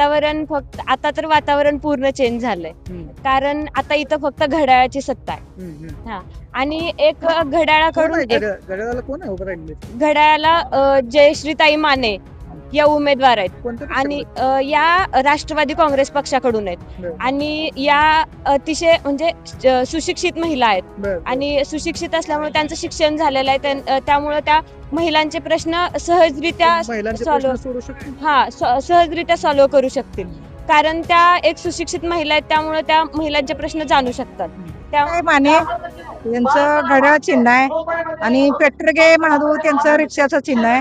वातावरण फक्त आता तर वातावरण पूर्ण चेंज झालंय. कारण आता इथं फक्त घड्याळाची सत्ता आहे. हा. आणि एक घड्याळाकडून घड्याळाला कोण आहे उभं राहिले? घड्याळाला जयश्रीताई माने या उमेदवार आहेत. कोणत्या आणि पक्षाकडून? या राष्ट्रवादी काँग्रेस पक्षाकडून आहेत. बरं. आणि या अतिशय म्हणजे सुशिक्षित महिला आहेत. बरं. आणि सुशिक्षित असल्यामुळे त्यांचं शिक्षण झालेलं आहे. त्यामुळे त्या महिलांचे प्रश्न सहजरित्या महिलांचे सॉल्व प्रश्न सोडू शकतो. सहजरित्या सॉल्व्ह करू शकतील. कारण त्या एक सुशिक्षित महिला आहेत, त्यामुळे त्या महिलांचे प्रश्न जाणू शकतात. काय माने यांचं घड्याळ चिन्ह आहे आणि पेट्रोगे महादेव त्यांचं रिक्षाचं चिन्ह आहे.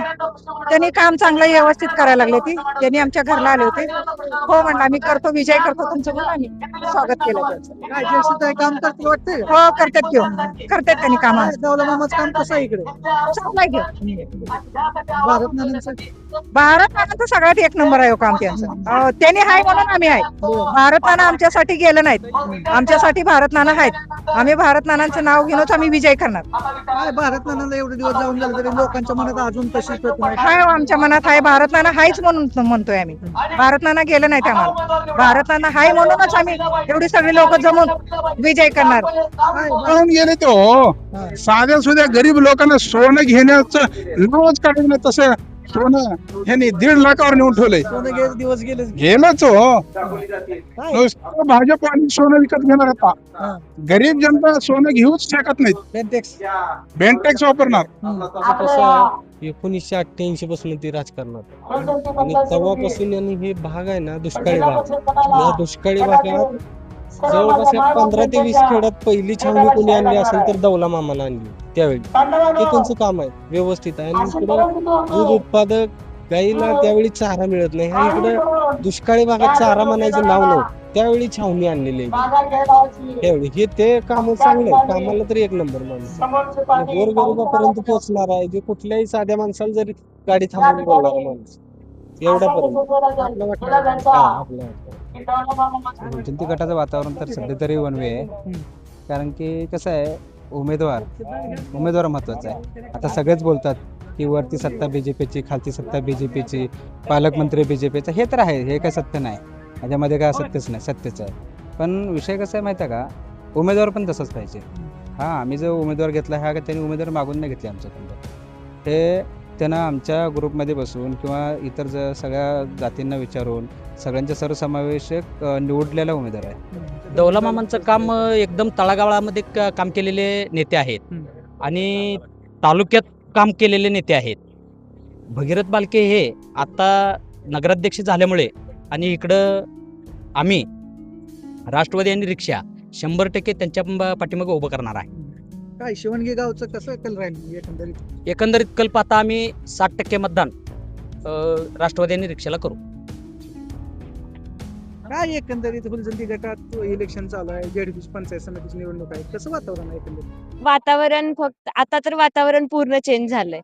त्यांनी काम चांगलं व्यवस्थित करायला लागले ती. त्यांनी आमच्या घरला आले होते. हो म्हणलं आम्ही करतो, विजय करतो तुमचं म्हणून आम्ही स्वागत केलं त्यांचं. काय जयश्रीताई काम करतील वाटतंय? हो करतात घेऊ करतात त्यांनी काम दौला मामाचं काम कसं आहे इकडे? चांगलं आहे घेऊ. भारत नानांचं भारत नानाचं सगळ्यात एक नंबर आहे हो काम त्यांचं. त्यांनी आहे म्हणून आम्ही आहे. भारत नाना आमच्यासाठी गेलं नाहीत, आमच्यासाठी भारत नाना आहेत. आम्ही भारत नानांचं नाव घेऊनच आम्ही विजय करणार. काय भारत नानाला एवढे दिवस जाऊन झाले तरी लोकांच्या मनात अजून तशीच प्रतिमा आहे. हाय हो, आमच्या मनात आहे भारत नाना हायच म्हणून म्हणतोय आम्ही. भारत नाना गेलं नाही आम्हाला, भारत नाना हाय म्हणूनच आम्ही एवढी सगळी लोक जमून विजय करणार. पळून गेले तो साध्या सुद्धा गरीब लोकांना सोनं घेण्याचं लावच काढलं नाही. तसं सोनं ह्यांनी 1.5 लाखावर नेऊन ठेवलंय. सोनं गेले दिवस गेले. गेलंच हो. नुसतं भाजप आणि सोनं विकत घेणार आता. गरीब जनता सोनं घेऊच शकत नाहीत. बेंटेक्स. बेंटेक्स वापरणार. कसं 1988 पासून ती राजकारणात आणि तेव्हापासून यांनी हे भाग आहे ना दुष्काळी भाग, या दुष्काळी भागात जवळपास 15 ते 20 खेड्यात पहिली छावणी कोणी आणली असेल तर दौला मामाला आणली त्यावेळी. ते त्यांचं काम आहे व्यवस्थित आहे. आणि इकडं दूध उत्पादक गाईला त्यावेळी चारा मिळत नाही, ह्या इकडं दुष्काळी भागात चारा म्हणायचं नाव नव्हतं, त्यावेळी छावणी आणलेली आहे त्यावेळी. हे ते काम चांगलं आहे, कामाला तरी एक नंबर माणूस. गोरगरिबापर्यंत पोहोचणार आहे, जे कुठल्याही साध्या माणसाला जरी गाडी थांबवून बोलणार माणूस एवढ्यापर्यंत. जनते गटाचं वातावरण तर सध्या तरी वनवे आहे. कारण की कसं आहे, उमेदवार महत्वाचा आहे. आता सगळेच बोलतात की वरती सत्ता बीजेपीची, खालती सत्ता बीजेपीची, पालकमंत्री बीजेपीचा. हे तर आहे, हे काय सत्य नाही, याच्यामध्ये काय सत्यच नाही, सत्यच आहे. पण विषय कसा आहे माहिती आहे का, उमेदवार पण तसंच पाहिजे. आम्ही जो उमेदवार घेतला हा त्यांनी उमेदवार मागून नाही घेतले आमच्याकडं. हे त्यांना आमच्या ग्रुपमध्ये बसून किंवा इतर सगळ्या जातींना विचारून सगळ्यांच्या सर्वसमावेशक निवडलेला उमेदवार आहे. दौला मामांचं काम एकदम तळागाळामध्ये काम केलेले नेते आहेत आणि तालुक्यात काम केलेले नेते आहेत. भगीरथ बालके हे आता नगराध्यक्ष झाल्यामुळे आणि इकडं आम्ही राष्ट्रवादी आणि रिक्षा 100% त्यांच्या पाठीमागे उभं करणार आहे. काय शिवणगी गावचं कसं कल राहील एकंदरीत कल्प आता आम्ही 60% मतदान राष्ट्रवादी आणि रिक्षाला करू. काय एकंदरीत फुलजंती गटात इलेक्शन चालू आहे, जेडपी पंचायत समितीची निवडणूक आहे, कसं वातावरण आहे एकंदरीत? वातावरण फक्त आता तर वातावरण पूर्ण चेंज झालंय.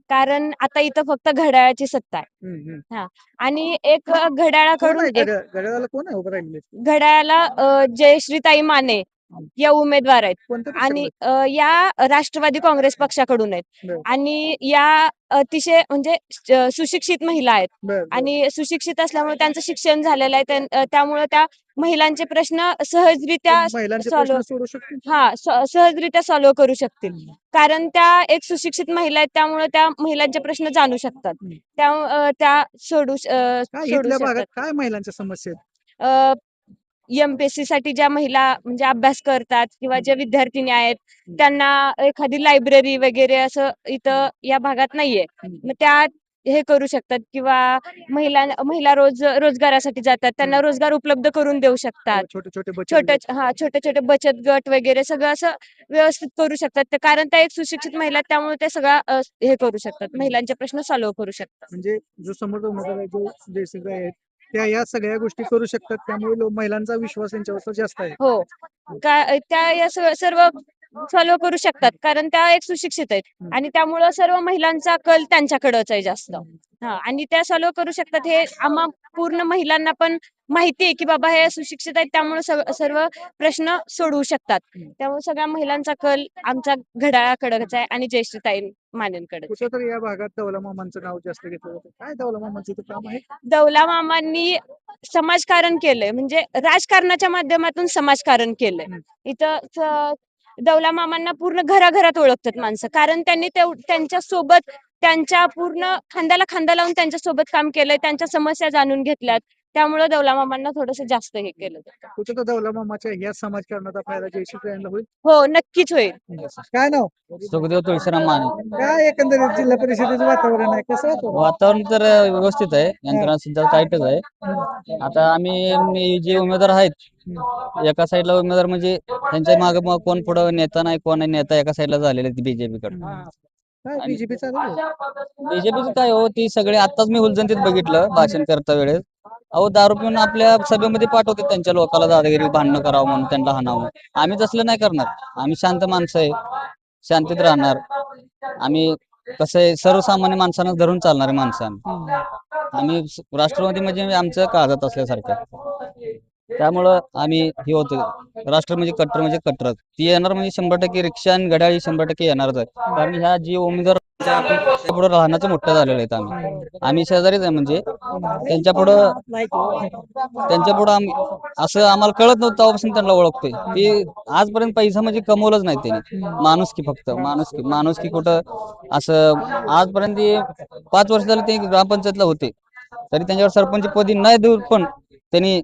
कारण आता इथं फक्त घड्याळाची सत्ता आहे. आणि एक घड्याळाकडून घड्याळाला कोण आहे उभं राहिले? घड्याळाला जयश्रीताई माने या उमेदवार आहेत. कोणत्या आणि पक्षाकडून? या राष्ट्रवादी काँग्रेस पक्षाकडून आहेत. बरं. आणि या अतिशय म्हणजे सुशिक्षित महिला आहेत. बरं. आणि सुशिक्षित असल्यामुळे त्यांचं शिक्षण झालेलं आहे. त्यामुळे त्या महिलांचे प्रश्न सहजरित्या महिलांचे सॉल्व्ह प्रश्न सोडू शकतो. सहजरित्या सॉल्व्ह करू शकतील. कारण त्या एक सुशिक्षित महिला आहेत, त्यामुळे त्या महिलांचे प्रश्न जाणू शकतात. त्या सोडू इथल्या भागात शकतात. काय महिलांच्या समस्या आहेत? एमपीएससी साठी ज्या महिला म्हणजे अभ्यास करतात किंवा ज्या विद्यार्थिनी आहेत त्यांना एखादी लायब्ररी वगैरे असं इथं या भागात नाहीये. मग त्या हे करू शकतात किंवा महिला रोजगारासाठी जातात, त्यांना रोजगार उपलब्ध करून देऊ शकतात. छोटे छोटे बचत गट वगैरे सगळं असं व्यवस्थित करू शकतात. कारण त्या एक सुशिक्षित महिला आहेत, त्यामुळे ते सगळं हे करू शकतात, महिलांचे प्रश्न सॉल्व्ह करू शकतात. म्हणजे जो समोर उमेदवार आहे, जो जयश्रीताई आहेत, त्या या सगळ्या गोष्टी करू शकतात, त्यामुळे महिलांचा विश्वास यांच्यावर जास्त आहे. हो, त्या या सर्व सॉल्व्ह करू शकतात कारण त्या एक सुशिक्षित आहेत आणि त्यामुळं सर्व महिलांचा कल त्यांच्याकडंच आहे जास्त. आणि त्या सॉल्व्ह करू शकतात हे आम्हा पूर्ण महिलांना पण माहिती आहे की बाबा हे सुशिक्षित आहेत त्यामुळे सर्व प्रश्न सोडवू शकतात. त्यामुळे सगळ्या महिलांचा कल आमच्या घड्याळाकडंच आहे आणि जयश्रीताई मानेंकडे. कुठेतरी या भागात दौला मामांचं नाव जास्त घेतलं जातं. काय दौला मामांचं इथं काम आहे? दौला मामांनी समाजकारण केलंय म्हणजे राजकारणाच्या माध्यमातून समाजकारण केलंय. इथं दौला मामांना पूर्ण घराघरात ओळखतात माणसं कारण त्यांनी त्यांच्या सोबत त्यांच्या पूर्ण खांद्याला खांदा लावून त्यांच्या सोबत काम केलंय, त्यांच्या समस्या जाणून घेतल्यात. त्यामुळे दौला मामांना थोडंसं जास्त हे केलं. कुठं तर दौला मामाच्या या समाजकारणाचा फायदा जयश्रीताईंना होईल. हो नक्कीच होईल. काय नाव? सुखदेव तुळशीराम माने. काय एकंदरीत जिल्हा परिषदेचं वातावरण आहे कसं वातावरण? वातावरण तर व्यवस्थित आहे, यंत्रणा सुद्धा टाईटच आहे. आता आम्ही जे उमेदवार आहेत एका साईडला उमेदवार म्हणजे त्यांच्या मागे मग कोण पुढं नेता नाही कोण नाही नेता एका साईडला झालेले बीजेपी कडे. काय बीजेपी चालू आहे? बीजेपीचं काय हो ती सगळे आताच मी हुलजंतीत बघितलं भाषण करता वेळेस. अहो दारू पिऊन आपल्या सभेमध्ये पाठवते त्यांच्या लोकांना दादागिरी भांडणं करावं म्हणून त्यांना हाणावं. आम्ही तसलं नाही करणार. आम्ही शांत माणसं आहे, शांतीत राहणार. आम्ही कसं आहे सर्वसामान्य माणसांना धरून चालणारे माणसं आम्ही राष्ट्रवादी म्हणजे आमचं काळजात असल्यासारखं. त्यामुळं आम्ही हे होतो राष्ट्र म्हणजे कट्टर ती येणार म्हणजे 100% रिक्षा आणि घड्याळी 100% येणारच आहे. कारण ह्या जी उमेदवार पुढे राहण्याचं मोठं झालेलं आहे. आम्ही शेजारीच आहे म्हणजे त्यांच्या पुढं आम्ही असं आम्हाला कळत नव्हतं तेव्हापासून त्यांना ओळखतोय की आजपर्यंत पैसा म्हणजे कमवलंच नाही त्यांनी. माणुसकी फक्त माणुसकी कुठं असं आजपर्यंत 5 वर्ष झाले ते ग्रामपंचायतला होते तरी त्यांच्यावर सरपंच पदी नाही देऊन पण त्यांनी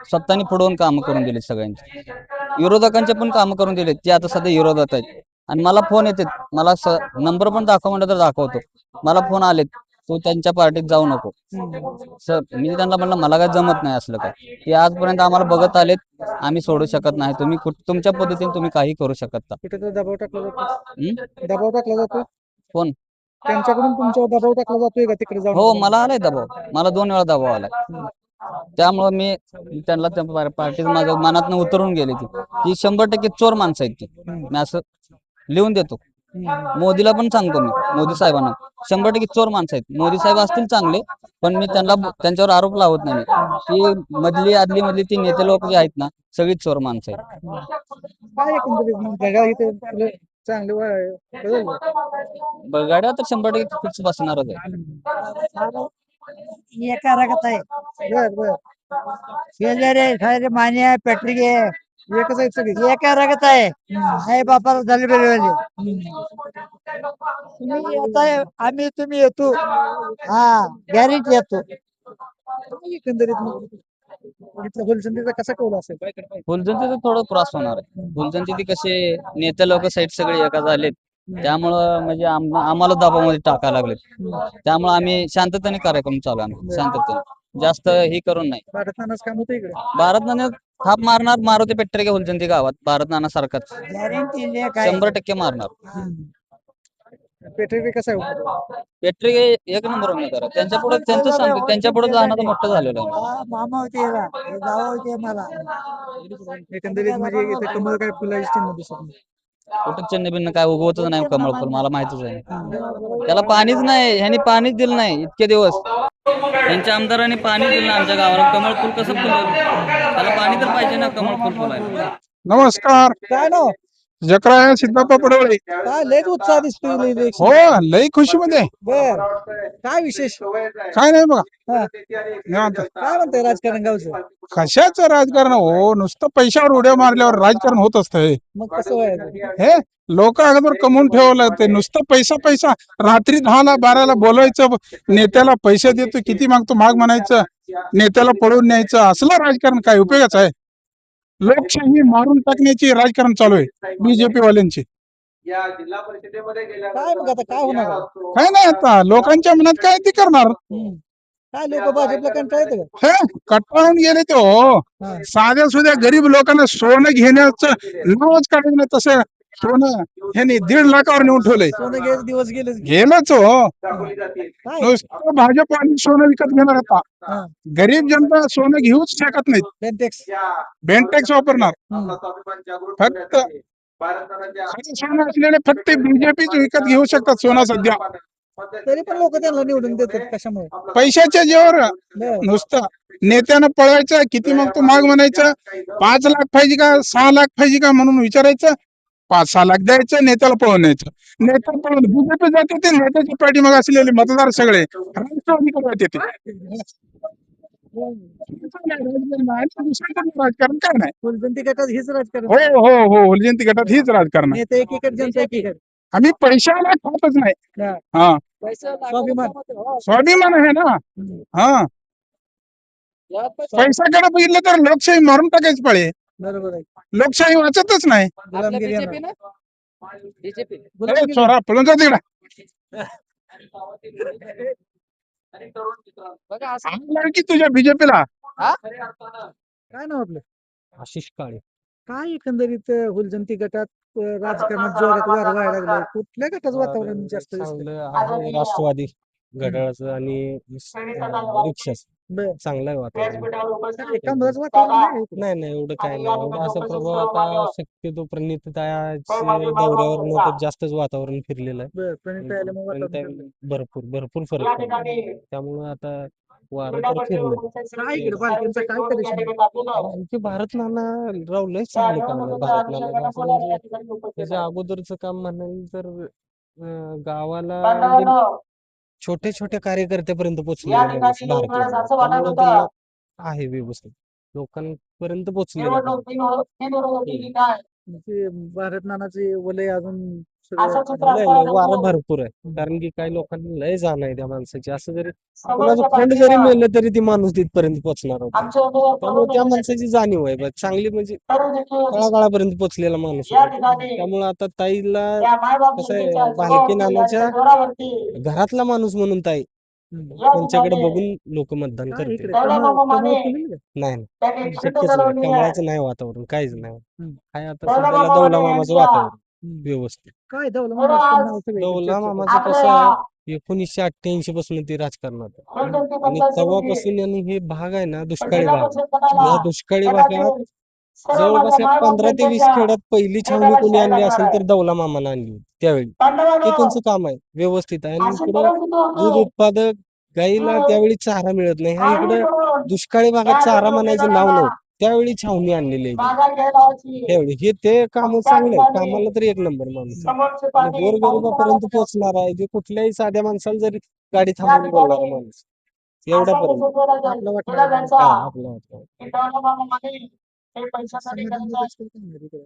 स्वतःनी पुढवून कामं करून दिले सगळ्यांची. विरोधकांचे पण कामं करून दिले ते आता सध्या विरोधात आहेत. आणि मला फोन येते मला नंबर पण दाखव म्हणलं तर दाखवतो. मला फोन आलेत तू त्यांच्या पार्टीत जाऊ नको सर. मी त्यांना म्हणलं मला काय जमत नाही असलं काय. ते आजपर्यंत आम्हाला बघत आलेत आम्ही सोडू शकत नाही. तुम्ही तुमच्या पद्धतीने तुम्ही काही करू शकत कुठे तर दबाव टाकला जातो. का? दबाव टाकला जातो कोण? त्यांच्याकडून तुमच्यावर दबाव टाकला जातोय का तिकडे जाऊन? हो मला आलाय दबाव. मला 2 वेळा दबाव आलाय. त्यामुळे मी त्यांना त्या पार्टीत माझ्या मनातनं उतरून गेले ती 100% चोर माणसं आहेत ती. मी असं लिहून देतो. मोदीला पण सांगतो मी मोदी साहेबांना 100% चोर माणसं आहेत. मोदी साहेब असतील चांगले पण मी त्यांच्यावर आरोप लावत नाही. ती आदली ती नेते लोक जे आहेत ना सगळी चोर माणसं आहेत. काय एकंदरीत घड्याळ इथे तुला चांगले गाड्या तर 100% फिक्स बसणारच आहे. एका रगत आहे बर शेजारी सारे मान्या पॅट्रिक आहे एकच आहेत सगळे. एका रगत आहे. आई बापाला झाले बेलवाले तुम्ही येताय आम्ही तुम्ही येतो हा गॅरेंटी येतो. एकंदरीत इथलं होलसंडीचा कसा कौल असेल? फुलजंतीचं थोडं त्रास होणार आहे. फुलजंती ती कसे नेते लोक साईड सगळे एका झालेत त्यामुळं म्हणजे आम्हाला दबावामध्ये टाकायला लागलेत. त्यामुळे आम्ही शांततेने कार्यक्रम चालू आहे. शांततेने जास्त हे करून नाही. भारत नानाच काम होतं इकडे. भारत नाना थाप मारणार मारुती पेट्रे हुलजंती गावात भारत नाना सारखाच गॅरेंटी 100% मारणार. पेट्रोल कसा आहे? पेट्रे एक नंबर उमेदवार आहे. त्यांच्या पुढे त्यांचं सांगतो त्यांच्या पुढे जाणं मोठं झालेलं आहे. मामा होते जावा होते मला एकंदरीत म्हणजे इथे कमळ काय फुलाची चिन्ह दिसत नाही. कुठं चिन्ह बिन्न काय उगवतच नाही कमळ फुल मला माहितच आहे. त्याला पाणीच नाही ह्यांनी पाणीच दिलं नाही इतके दिवस. त्यांच्या आमदारांनी पाणी दिलं नाही आमच्या गावाला. कमळ फुल कसं फुलवलं? त्याला पाणी तर पाहिजे ना कमळ फुल फुलायला. नमस्कार. काय नाव? जकराया सिद्धप्पा पडवळे. काय लयच उत्साह दिसतोय. हो लई खुशीमध्ये. बर काय विशेष? काय नाही बघा हा. निवांत. काय म्हणतंय राजकारण गावचं? कशाचं राजकारण हो नुसतं पैशावर उड्या मारल्यावर राजकारण होत असतंय. मग कसं व्हायचं? हे लोक अगोदर कमवून ठेवावं लागते. नुसतं पैसा रात्री 10ला 12ला बोलायचं नेत्याला पैसे देतो किती मागतो माग म्हणायचं नेत्याला पळून न्यायचं असलं राजकारण काय उपयोगाचं आहे? लोकशाही मारून टाकण्याची राजकारण चालू आहे बीजेपी वाल्यांची. काय मग आता काय होणार? काय नाही आता लोकांच्या मनात काय ते करणार. काय लोक भाजपला कंटाळ येतं का? हे कटाळून गेले ते हो. साध्या सुध्या गरीब लोकांना सोनं घेण्याचं नावच काढलं नाही. तसं सोनं ह्यांनी 1.5 लाखावर नेऊन ठेवलंय. सोनं घ्यायचे दिवस गेलेच. गेलंच हो. काय? नुसतं भाजप आणि सोनं विकत घेणार आता. हा. गरीब जनता सोनं घेऊच शकत नाहीत. बेंटेक्स. बेंटेक्स वापरणार फक्त खरं सोनं असलेले फक्त बीजेपीच विकत घेऊ शकतात सोनं सध्या. तरी पण लोक त्यांना निवडून देतात कशामुळे? पैशाच्या जोर बरं. नुसतं नेत्यानं पळायचं, किती मग तू माग म्हणायचं 5 लाख पाहिजे का 6 लाख पाहिजे का म्हणून विचारायचं, 5-6 लाख द्यायचं, नेत्याला पळून यायचं. नेता पळून बीजेपी जाते ते, नेत्याच्या पाठीमाग असलेले मतदार सगळे राष्ट्रवादीकडे जाते ते. राजकारण काय नाही. फुलजंती गटात हेच राजकारण. हो हो हो हुलजयंती गटात हीच राजकारण आहे. नेते एकीकडे जनता एकीकडे. आम्ही पैशाला खातच नाही. हा. हा स्वाभिमान. स्वाभिमान आहे ना. हा पैशाकडे बघितलं तर लोकशाही मारून टाकायची पळे. बरोबर आहे. लोकशाही वाचतच नाही. गुलामगिरी येणार. ए, चोरा पळून जा तिकडे. आणलं की तुझ्या बीजेपीला. काय नाव आपलं? आशिष काळे. काय एकंदरीत हुलजंती गटात राजकारणात जोरात वार व्हायला लागलाय. कुठल्या गटाचं वातावरण जास्त दिसतंय? चांगलं आहे राष्ट्रवादी घड्याळाचं आणि रिक्षाचं बरं. चांगलं आहे वातावरण. एकांदाच वातावरण नाही. नाही नाही एवढं काय नाही एवढं असं प्रभाव आता शक्यतो प्रणितताईच्या दौऱ्यावर तर जास्तच वातावरण फिरलेलं आहे. बरं, प्रणित आल्यामुळे वातावरण प्रणिताई भरपूर भरपूर फरक पडला त्यामुळे आता वारं तर फिरलं. काय इकडे बालकांचा काय करिश्मा? आणखी भारत नाना राव लय चांगलं काम आहे भारत नाना असं म्हणजे त्याच्या अगोदरचं काम म्हणाल तर गावाला म्हणजे छोटे छोटे कार्यकर्त्यापर्यंत पोहोचलेले माणूस भारत नाना. त्यामुळे त्यांना आहे व्यवस्थित लोकांपर्यंत पोहोचलेलं आहे. म्हणजे भारत नानाचे वलय अजून लय लय वारं भरपूर आहे कारण की काही लोकांना लय जाण आहे त्या माणसाची असं जरी कोणाचं फंड जरी मिळलं तरी ती माणूस तिथपर्यंत पोहोचणार होता त्यामुळे त्या माणसाची जाणीव आहे बा चांगली म्हणजे तळागाळापर्यंत पोहोचलेला माणूस आहे. त्यामुळे आता ताईला कसं आहे भालकी नानाच्या घरातला माणूस म्हणून ताई त्यांच्याकडे बघून लोक मतदान काय करते. इकडे कमळ फुलेल का? नाही शक्यच नाही कमळाचं नाही वातावरण काहीच नाही काय आता सध्याला दौला मामाचं वातावरण व्यवस्थित. काय दौला मामाचं नाव सगळे दौला चर्चेत मामाचं कसं आहे 1988 पासून ते राजकारणात आहे. आणि तेव्हापासून यांनी हे भाग आहे ना दुष्काळी भाग या दुष्काळी भागात जवळपास या 15 ते 20 खेड्यात पहिली छावणी कोणी आणली असेल तर दौला मामानं आणली होती त्यावेळी. ते त्यांचं काम आहे व्यवस्थित आहे आणि इकडं दूध उत्पादक गाईला त्यावेळी चारा मिळत नाही ह्या इकडं दुष्काळी भागात चारा म्हणायचं नाव नव्हतं त्यावेळी छावणी आणलेली आहे त्यावेळी हे ते काम चांगलं आहे कामाला तरी एक नंबर माणूस आणि गोरगरिबापर्यंत पोहोचणार आहे जे कुठल्याही साध्या माणसाला जरी गाडी थांबवून बोलणार माणूस एवढ्यापर्यंत आपलं वाटलं हा आपला वाटतं. संघटनेचं जास्त काही नाही इकडे.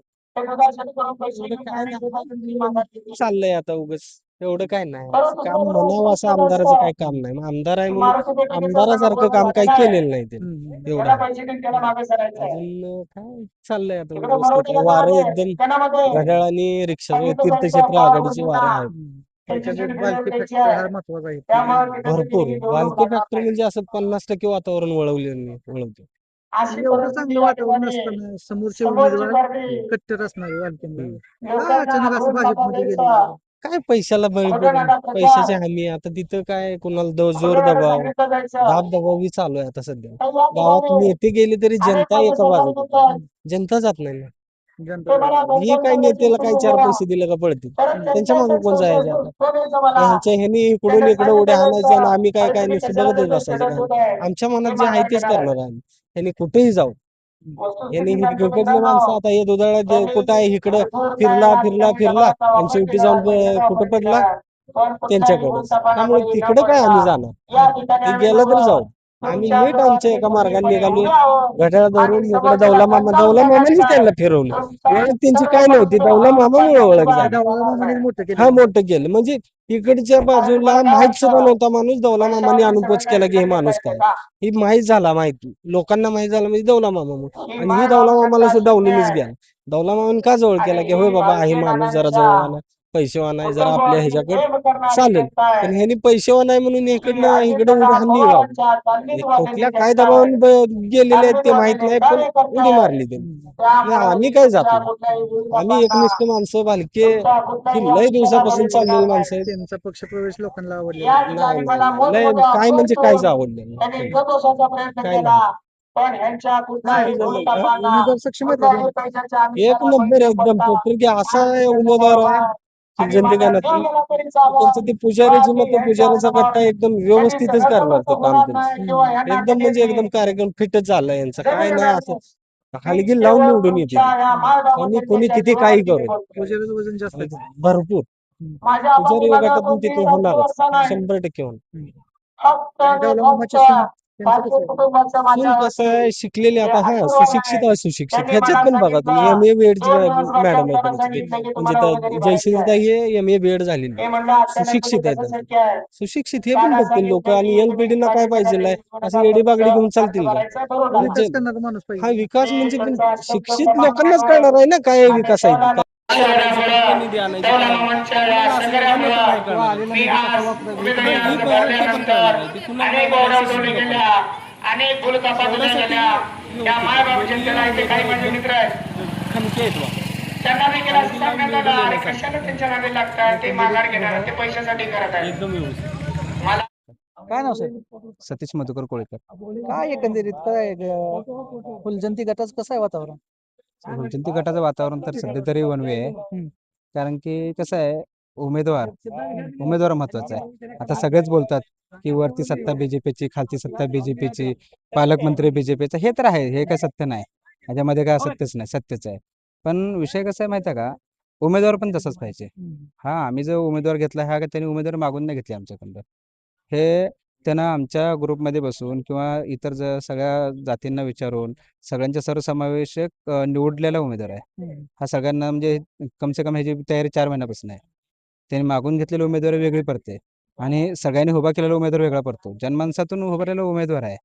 चाललंय आता उगाच एवढं काय नाही काम म्हणावं असं आमदाराचं काय काम नाही मग आमदार आहे म्हणून आमदारासारखं काम काही केलेलं नाही त्यांनी एवढं अजून काय चाललंय आता व्यवस्थित आहे. वारं एकदम घड्याळ आणि रिक्षा तीर्थक्षेत्र आघाडीची वारं आहे त्याच्यात बालकी फॅक्टर हा महत्वाचा आहे. भरपूर बालकी फॅक्टर म्हणजे असं 50% वातावरण वळवते. एवढं चांगलं वातावरण असताना समोरचे उमेदवार कट्टर असणार बालकींना का अचानक असं भाजपमध्ये गेले? काय पैशाला बळी पडून पैशाची हमी आता तिथं काय कोणाला जोर दबाव दाब दबावी चालू आहे आता सध्या गावात नेते गेले तरी जनता एका बाजूला जनता जात नाही ना जनता हे काय नेत्याला काय 4 पैसे दिले का पडतील त्यांच्या मागे कोण जायचे आता ह्यांच्या ह्यांनी इकडून इकडे उड्या आणायचं आणि आम्ही काय काय नुसतं बघतच बसायचं काय आमच्या मनात जे आहे तेच करणार आम्ही त्यांनी कुठेही जाऊ यांनी इकडले माणसं आता हे दुधाळा कुठं आहे इकडं फिरला फिरला फिरला आणि शेवटी जाऊन कुठं पडला त्यांच्याकडे त्यामुळे तिकडं काय आम्ही जाणार ते गेलं तर जाऊ आम्ही नीट आमच्या एका मार्गाने निघालो घड्याळ धरून इकडे दौला मामाने त्यांना फिरवलं ओळख त्यांची काय नव्हती दौला मामामुळे ओळख झाली मोठं केलं. हा मोठं केलं म्हणजे इकडच्या बाजूला माहित सुद्धा नव्हता माणूस दौला मामाने अनुपोच केला की हे माणूस काय ही माहित झाला माहिती लोकांना माहित झालं म्हणजे दौला मामा आणि ही दौला मामाला सुद्धा डावलूनच घ्या दौला मामाने का जवळ केला की होय बाबा हे माणूस जरा जवळ आला पैसेवान आहे जरा आपल्या ह्याच्याकडे चालेल पण ह्यांनी पैसेवान आहे म्हणून इकडनं इकडे उडी हल्ली गाव कुठल्या काय दबावून गेलेले आहेत ते माहित नाही पण उडी मारली त्यांनी आम्ही काय जातो आम्ही एकनिष्ठ माणसं भालके ही लय दिवसापासून चाललेली माणसं आहेत त्यांचा पक्षप्रवेश लोकांना आवडला. नाही, लय काय म्हणजे काहीच आवडलं नाही काय नाही उमेदवार सक्षम आहेत का दोन्ही? एक नंबर एकदम टोटल की असा उमेदवार आहे की जनतेगानातून त्यांचं ते पुजारीची मत पुजाऱ्याचा गट्टा एकदम व्यवस्थितच करणार ते काम त्यांचं एकदम म्हणजे एकदम कार्यक्रम फिटच झाला यांचा काय नाही असं हलगी लावून निवडून येते आणि कोणी किती काही करू पुजारीचं वजन जास्त आहे. भरपूर पुजारी गटातून तिथे होणारच 100% होणार डवलामामाचे सून, त्यांचं कसं आहे? सून कसं आहे शिकलेले आता हा सुशिक्षित आहे सुशिक्षित ह्याच्यात पण बघा तुम्ही MA बीएड मॅडम आहे त्यांची ते. म्हणजे त्या जयश्रीताई हे MA बीएड झालेली सुशिक्षित आहेत सुशिक्षित हे पण बघतील लोक आणि यंग पिढीला काय पाहिजे नाही असं येडी बागडी घेऊन चालतील का विकास करणारा माणूस हा पाहिजे. विकास म्हणजे शिक्षित लोकांनाच कळणार आहे ना काय विकास आहे ते. काय नाव साहेब? सतीश मधुकर कोळेकर. काय एकंदरीत काय फुलजंती गटाचं कसं आहे वातावरण? फुलजंती गटाचं वातावरण तर सध्या तरी वनवे आहे. कारण की कसं आहे उमेदवार महत्वाचा आहे. आता सगळेच बोलतात की वरती सत्ता बीजेपीची खालती सत्ता बीजेपीची पालकमंत्री बीजेपीचा हे तर आहे हे काय सत्य नाही ह्याच्यामध्ये काय सत्यच नाही सत्यच आहे. पण विषय कसा आहे माहिती आहे का उमेदवार पण तसाच पाहिजे. हा आम्ही जो उमेदवार घेतला हा त्यांनी उमेदवार मागून नाही घेतले आमच्याकडं हे त्यांना आमच्या ग्रुपमध्ये बसून किंवा इतर सगळ्या जातींना विचारून सगळ्यांच्या सर्वसमावेशक निवडलेला उमेदवार आहे. हा सगळ्यांना म्हणजे कम से कम ह्याची तयारी 4 महिन्यापासून आहे. त्यांनी मागून घेतलेले उमेदवार वेगळी पडते आणि सगळ्यांनी उभा केलेला उमेदवार वेगळा पडतो. जनमानसातून उभारलेला उमेदवार आहे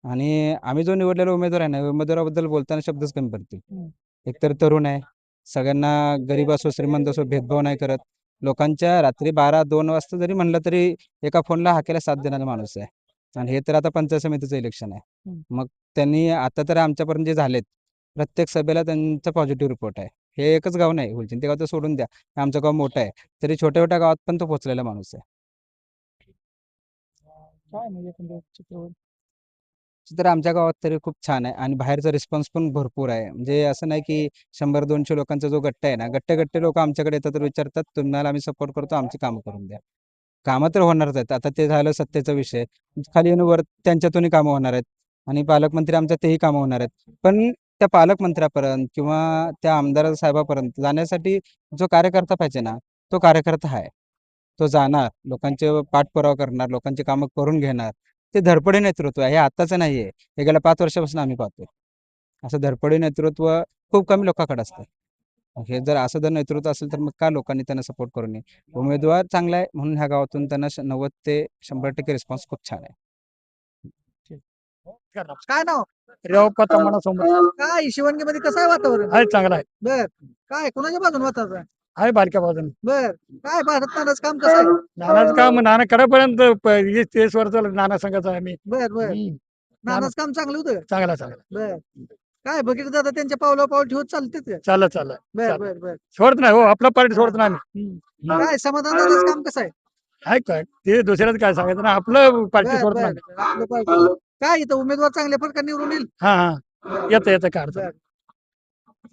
आणि आम्ही जो निवडलेला उमेदवार आहे ना उमेदवाराबद्दल बोलताना शब्दच कमी पडतील. एकतर तरुण आहे सगळ्यांना गरीब असो श्रीमंत असो भेदभाव नाही करत. लोकांच्या रात्री 12-2 वाजता जरी म्हणलं तरी एका फोनला हाकेला साथ देणारा माणूस आहे. आणि हे तर आता पंचायत समितीचं इलेक्शन आहे. मग त्यांनी आता तर आमच्यापर्यंत जे झालेत प्रत्येक सभेला त्यांचा पॉझिटिव्ह रिपोर्ट आहे. हे एकच गाव नाही फुलजंती गाव तर सोडून द्या आमचं गाव मोठं आहे तरी छोट्या छोट्या गावात पण तो पोहोचलेला माणूस आहे. काय म्हणजे एकंदरीत चित्र? तर आमच्या गावात तरी खूप छान आहे आणि बाहेरचा रिस्पॉन्स पण भरपूर आहे. म्हणजे असं नाही की 100-200 लोकांचा जो गट्टा आहे ना गट्टे लोक आमच्याकडे येतात तर विचारतात तुम्हाला आम्ही सपोर्ट करतो आमची कामं करून द्या. कामं तर होणारच आहेत. आता ते झालं सत्तेचा विषय खाली येऊन वर त्यांच्यातूनही कामं होणार आहेत आणि पालकमंत्री आमच्या तेही कामं होणार आहेत. पण त्या पालकमंत्र्यापर्यंत किंवा त्या आमदार साहेबापर्यंत जाण्यासाठी जो कार्यकर्ता पाहिजे ना तो कार्यकर्ता आहे. तो जाणार लोकांचे पाठपुरावा करणार लोकांची कामं करून घेणार. ते धडपडी नेतृत्व आहे हे आत्ताचं नाहीये हे गेल्या 5 वर्षापासून आम्ही पाहतोय. असं धडपडी नेतृत्व खूप कमी लोकांकडे असतं. हे जर असं जर नेतृत्व असेल तर मग का लोकांनी त्यांना सपोर्ट करू नये. उमेदवार चांगला आहे म्हणून ह्या गावातून त्यांना 90 ते 100% रिस्पॉन्स खूप छान आहे. काय नाव? रेवपता मनासमोर काय शिवणगीमध्ये कसं आहे वातावरण? आहे चांगला आहे बर काय कोणाच्या बाजून वातावरण? आहे बारक्या बाजून बर काय भारत नानाचं काम कसं आहे? नानाचं काम नाना करेपर्यंत 20-30 वर्ष नाना संघाचा आहे आम्ही बर बर नानाचं काम चांगलं होतं का? चांगला चांगला बर काय बघितलं दादा त्यांच्या पावला पाऊल ठेवत चालते ते? चाललं बर बर बर सोडत नाही हो आपला पार्टी सोडत नाही आम्ही काय समाधान दादाचं काम कसं आहे? आहे काय ते दुसऱ्याच काय सांगायचं ना आपलं पार्टी बर सोडत बर नाही आपलं पाहिजे. काय इथं उमेदवार चांगल्या प्रकारे निवडून येईल? हा येतं काय अडचण बर.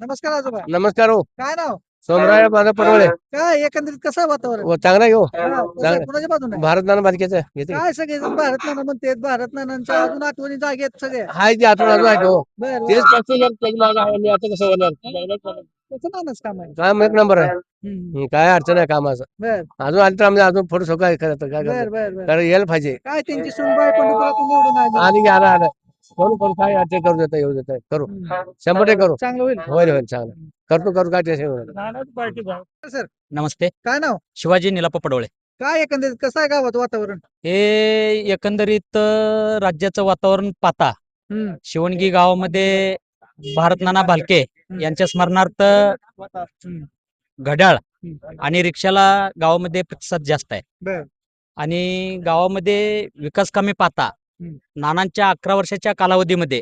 नमस्कार आजोबा. नमस्कार हो काय नाव? सोमराय माझा पडवळे काय एकंदरीत कसं आहे वातावरण? चांगला घेऊ हा, कसं आहे? कोणाच्या बाजूने? भारत नाना बालिकेचं घेते काय सगळे जण भारत नाना म्हणते भारत नानांच्या अजून आठवणी जागे आहेत सगळे. हाय ते आठवडा आहे हो बर तेच बर आता कसं होणार कसं नानाच काम आहे? काम एक नंबर आहे काय अडचण आहे कामाचं बर अजून आली तर आम्ही अजून फोटो सगळं काय करत काय बर करत बर बर कारण यायला पाहिजे काय त्यांची सुनबाई पंढरपुरातून निवडून आली. आणि आलं करू काय अडचण करू देता येऊ देता करू 100% करू चांगलं होईल. होईल चांगलं करू काय टेन्शन होणार नानाच पार्टी सर नमस्ते काय नाव? शिवाजी निलाप पडवळे. काय एकंदरीत कसं आहे गावात वातावरण? हे एकंदरीत राज्याचं वातावरण पाहता हम्म. शिवणगी गावामध्ये भारत नाना भालके यांच्या स्मरणार्थ घड्याळ आणि रिक्षाला गावामध्ये प्रतिसाद जास्त आहे. बर आणि गावामध्ये विकास कामे पाहता नानांच्या 11 वर्षाच्या कालावधीमध्ये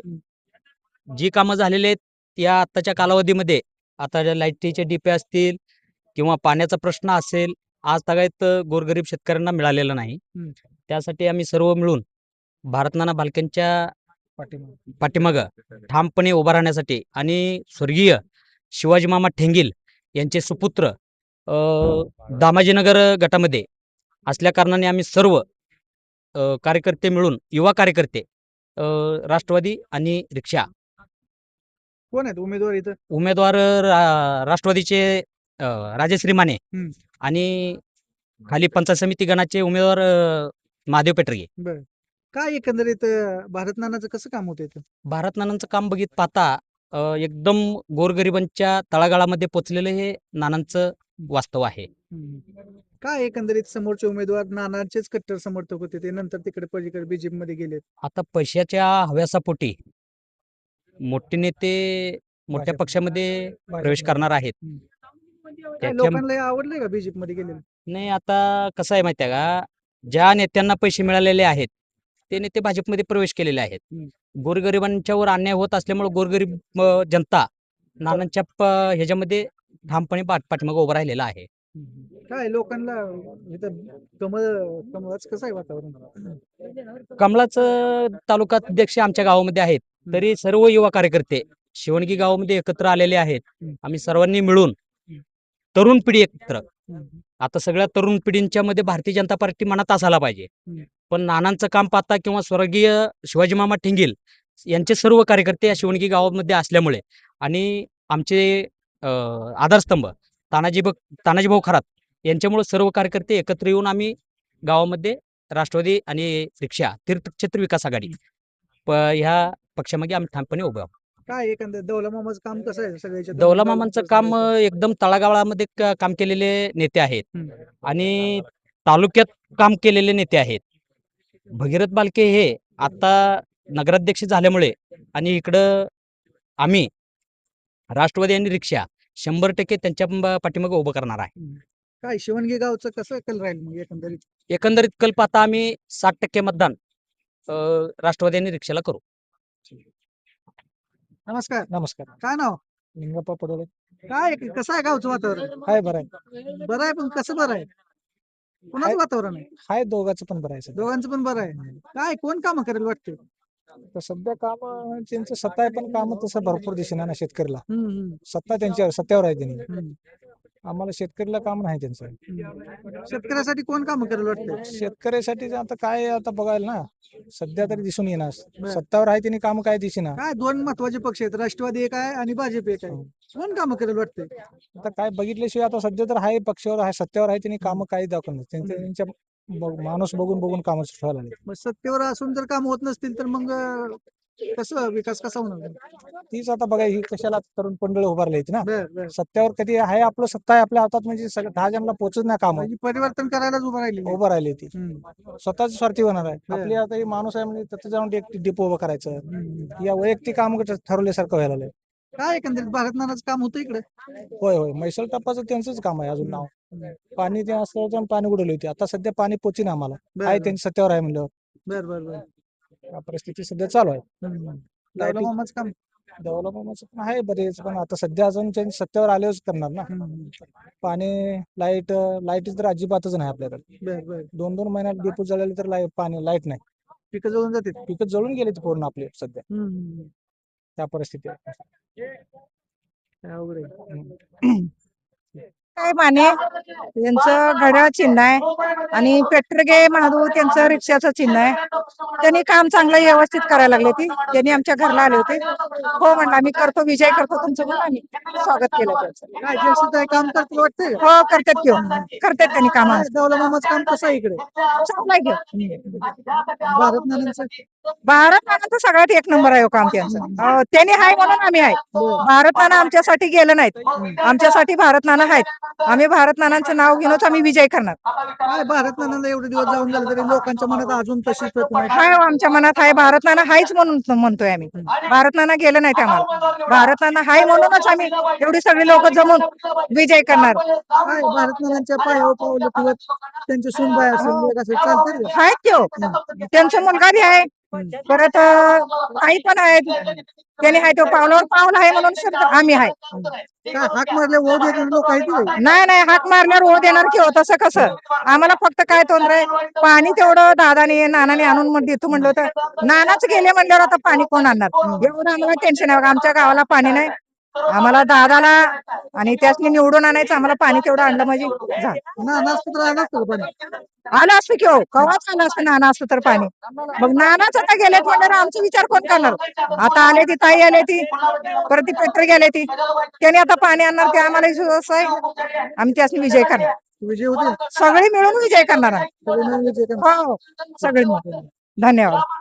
जी कामं झालेली आहेत त्या आत्ताच्या कालावधीमध्ये आता लाईटीचे डिपे असतील किंवा पाण्याचा प्रश्न असेल आज तागायत गोरगरीब शेतकऱ्यांना मिळालेला नाही. त्यासाठी आम्ही सर्व मिळून भारत नाना भालकेंच्या पाठीमाग ठामपणे उभा राहण्यासाठी आणि स्वर्गीय शिवाजी मामा ठेंगील यांचे सुपुत्र दामाजीनगर गटामध्ये असल्या कारणाने आम्ही सर्व कार्यकर्ते मिळून युवा कार्यकर्ते राष्ट्रवादी आणि रिक्षा कोण आहेत उमेदवार इथं? उमेदवार राष्ट्रवादीचे राजश्री माने आणि खाली पंचायत समिती गणाचे उमेदवार महादेव पेटरगे. बर, काय एकंदरीत भारत नानाचं कसं काम होतं इथं? भारत नानांचं काम बघित पाहता एकदम गोरगरिबांच्या तळागाळामध्ये पोचलेलं हे नानांचं वास्तव आहे. काय एकंदरीत समोरचे उमेदवार नानांचेच कट्टर समर्थक होते, ते नंतर तिकडे पलीकडे बीजेपी मध्ये गेलेत. आता पैशाच्या हव्यासापोटी मोठे नेते मोठ्या पक्षामध्ये प्रवेश करणार आहेत. काय त्याच्या- लोकांना हे आवडलंय का बीजेपी मध्ये गेलेलं? नाही, आता कसं आहे माहिती आहे का, ज्या नेत्यांना पैसे मिळालेले आहेत ते नेते भाजपमध्ये प्रवेश केलेले आहेत. गोरगरिबांच्यावर अन्याय होत असल्यामुळे गोरगरीब जनता नानांच्या ह्याच्यामध्ये ठामपणे पाठीमागे उभं राहिलेला आहे. काय लोकांना इथं कमळाचं कसं आहे वातावरण? कमळाचं तालुका अध्यक्ष आमच्या गावामध्ये आहेत, तरी सर्व युवा कार्यकर्ते शिवणगी गावामध्ये एकत्र आलेले आहेत. आम्ही सर्वांनी मिळून तरुण पिढी एकत्र, आता सगळ्या तरुण पिढींच्या मध्ये भारतीय जनता पार्टी मनात असायला पाहिजे. पण नानांचं काम पाहता किंवा स्वर्गीय शिवाजी मामा ठेंगील यांचे सर्व कार्यकर्ते या शिवणगी गावामध्ये असल्यामुळे आणि आमचे आधारस्तंभ तानाजीभाऊ खरात यांच्यामुळे सर्व कार्यकर्ते एकत्र येऊन आम्ही गावामध्ये राष्ट्रवादी आणि रिक्षा तीर्थक्षेत्र विकास आघाडी ह्या पक्षामागे आम्ही ठामपणे उभे आहोत. काय एकंदर दौला मामाचं काम कसं आहे? सगळ्याच्या दौला मामांचं काम एकदम तळागाळामध्ये काम केलेले नेते आहेत आणि तालुक्यात काम केलेले नेते आहेत. भगीरथ बालके हे आता नगराध्यक्ष झाल्यामुळे आणि इकडं आम्ही राष्ट्रवादी आणि रिक्षा 100% त्यांच्या पाठीमागे उभं करणार आहे. काय शिवणगी गावचं कसं कल राहील मग एकंदरीत? एकंदरीत कल पाहता आम्ही 60% मतदान राष्ट्रवादी आणि रिक्षाला करू. नमस्कार. नमस्कार. काय नाव? लिंगप्पा पडोळे. काय कसं आहे गावचं वातावरण? हाय बरं आहे. बरं आहे, पण कसं बरं आहे? कुणाचं वातावरण आहे? हाय दोघांचं पण बरं आहे सध्या. दोघांचं पण बरं आहे. काय कोण काम करेल वाटते? तर सध्या काम त्यांचं सत्ता आहे, पण काम तसं भरपूर दिसेना ना शेतकऱ्याला. सत्ता त्यांच्यावर सत्यावर आहे त्यांनी. आम्हाला शेतकऱ्याला काम नाही त्यांचं. शेतकऱ्यासाठी कोण काम करेल वाटते? शेतकऱ्यासाठी आता काय आता बघायला ना, सध्या तरी दिसून येणार. सत्तावर आहे त्यांनी काम काय दिसेना. काय दोन महत्वाचे पक्ष आहेत, राष्ट्रवादी एक आहे आणि भाजप एक आहे. कोण काम करेल वाटते? आता काय बघितल्याशिवाय आता सध्या तर आहे पक्षावर आहे, सत्यावर आहे त्यांनी काम काही दाखवणार. त्यांच्या माणूस बघून काम ठेवायला लागले. मग सत्तेवर असून जर काम होत नसतील तर मग कसं विकास कसा होणार? तीच आता बघा, ही कशाला तरुण पंडळ उभारले ना. बर बर. सत्यावर कधी आहे, आपलं सत्ता आहे आपल्या हातात, म्हणजे 10 जणांना पोहोचत नाही काम. म्हणजे परिवर्तन करायलाच उभं राहिली. उभं राहिली ती स्वतःच स्वार्थी होणार आहे. आपली आता हे माणूस आहे म्हणजे तिथे जाऊन एक डिपो उभं करायचं, या वैयक्तिक काम ठरवल्यासारखं व्हायला लागलंय. काय एकंदरीत भारत नानाचं काम होतं इकडे? होय होय, म्हैसाळ टप्पाचं त्यांचंच काम आहे. अजून नाव पाणी ते असलं पाणी उडवले होते, आता सध्या पाणी पोचीन आम्हाला. आहे त्यांनी सत्यावर आहे म्हणलं. बर बर बर. या परिस्थिती सध्या चालू आहे. दौला मामाचं काम? दौला मामाचं पण आहे बरेच, पण आता सध्या अजून त्यांनी सत्यावर आल्यावरच करणार ना. पाणी लाईट तर अजिबातच नाही आपल्याकडे. बर बर. 2-2 महिन्यात डिपो जळले तर लाईट नाही. पिकं जळून जाते. पिकं जळून गेले पूर्ण आपले सध्या. त्या परिस्थिती काय माने यांचं घड्याळ चिन्ह आहे आणि पेट्रोगे महादू त्यांचं रिक्षाचं चिन्ह आहे. त्यांनी काम चांगलं व्यवस्थित करायला लागले. त्यांनी आमच्या घरला आले होते. हो म्हणलं आम्ही करतो, विजय करतो तुमचं, म्हणून आम्ही स्वागत केलं त्यांचं. काय जयश्रीताई काम करतील वाटते? हो करतात घेऊ, करतात त्यांनी काम. दौला मामाचं काम कसं आहे इकडे? चांगलं आहे घेऊ. भारत नानांचं? भारत नानांचं सगळ्यात एक नंबर आहे हो काम त्यांचं. त्यांनी हाय म्हणून आम्ही आहे. भारत नाना आमच्यासाठी गेलं नाहीत, आमच्यासाठी भारत नाना आहेत. आम्ही भारत नानांचं नाव घेऊनच आम्ही विजय करणार. काय भारत नानाला एवढे दिवस जाऊन झाले तरी लोकांच्या मनात अजून तशीच प्रतिमा आहे. हाय हो, आमच्या मनात आहे भारत नाना हायच म्हणून म्हणतोय आम्ही. भारत नाना गेलं नाहीत आम्हाला, भारत नाना हाय म्हणूनच आम्ही एवढी सगळी लोक जमून विजय करणार. काय भारत नानांच्या पायावर पावलं ठेवत त्यांचे सुनबाई असेल चालते? आहेत ते हो, त्यांचा मुलगा बी आहे, परत आई पण आहेत, त्याने आहे तो पावलावर पाऊल आहे म्हणून शब्द आम्ही आहे. काय हाक मारले ओ देणारे लोक आहेत की? नाही हाक मारल्यावर हो देणार की हो, तसं कसं? आम्हाला फक्त काय तोंड आहे, पाणी तेवढं दादाने नानाने आणून देतो म्हणलं होतं. नानाच गेले म्हणल्यावर आता पाणी कोण आणणार? एवढं आम्हाला टेन्शन आहे बघा. आमच्या गावाला पाणी नाही. आम्हाला दादाला आणि त्यासनी निवडून आणायचं, आम्हाला पाणी तेवढं आणलं म्हणजे झालं. नाना असतं तर आलं असतं का पाणी? आलं असतं की हो, कवाच आलं असतं नाना असतं तर पाणी. मग नानाच आता गेलेत म्हणल्यावर आमचा विचार कोण करणार? आता आले ती ताई आले ती, परत ती पेटर गेले ती, त्याने आता पाणी आणणार, ते आम्हाला विश्वास आहे. आम्ही त्यासनी विजय करणार, विजय होते सगळे मिळून विजय करणार आहे. सगळे मिळून विजय करणार. हो सगळे मिळून. धन्यवाद.